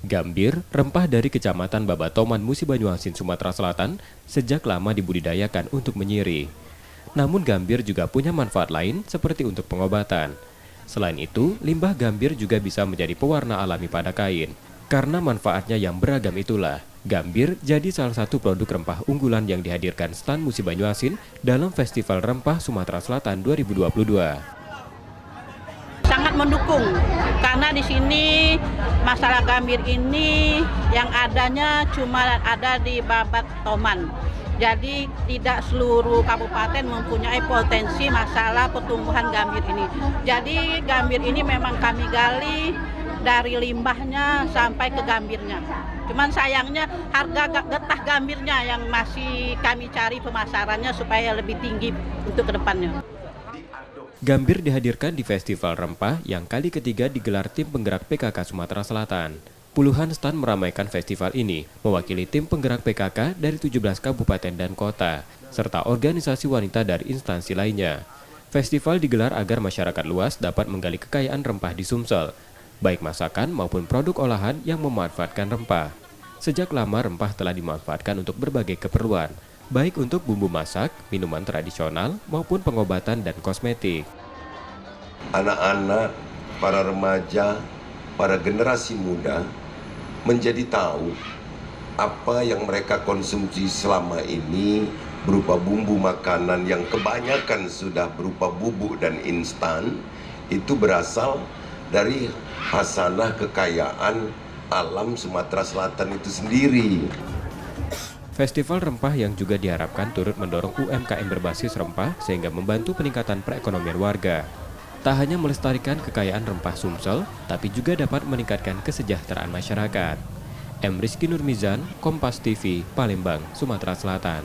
Gambir, rempah dari Kecamatan Babatoman, Musi Banyuasin, Sumatera Selatan, sejak lama dibudidayakan untuk menyiri. Namun gambir juga punya manfaat lain seperti untuk pengobatan. Selain itu, limbah gambir juga bisa menjadi pewarna alami pada kain. Karena manfaatnya yang beragam itulah, gambir jadi salah satu produk rempah unggulan yang dihadirkan stan Musi Banyuasin dalam Festival Rempah Sumatera Selatan 2022. Sangat mendukung karena di sini masalah gambir ini yang adanya cuma ada di Babatoman. Jadi tidak seluruh kabupaten mempunyai potensi masalah pertumbuhan gambir ini. Jadi gambir ini memang kami gali dari limbahnya sampai ke gambirnya. Cuman sayangnya harga getah gambirnya yang masih kami cari pemasarannya supaya lebih tinggi untuk kedepannya. Gambir dihadirkan di Festival Rempah yang kali ketiga digelar tim penggerak PKK Sumatera Selatan. Puluhan stan meramaikan festival ini, mewakili tim penggerak PKK dari 17 kabupaten dan kota, serta organisasi wanita dari instansi lainnya. Festival digelar agar masyarakat luas dapat menggali kekayaan rempah di Sumsel, baik masakan maupun produk olahan yang memanfaatkan rempah. Sejak lama rempah telah dimanfaatkan untuk berbagai keperluan, baik untuk bumbu masak, minuman tradisional, maupun pengobatan dan kosmetik. Anak-anak, para remaja, para generasi muda menjadi tahu apa yang mereka konsumsi selama ini berupa bumbu makanan yang kebanyakan sudah berupa bubuk dan instan, itu berasal dari hasanah kekayaan alam Sumatera Selatan itu sendiri. Festival rempah yang juga diharapkan turut mendorong UMKM berbasis rempah sehingga membantu peningkatan perekonomian warga. Tak hanya melestarikan kekayaan rempah Sumsel, tapi juga dapat meningkatkan kesejahteraan masyarakat. M. Rizky Nurmizan, Kompas TV, Palembang, Sumatera Selatan.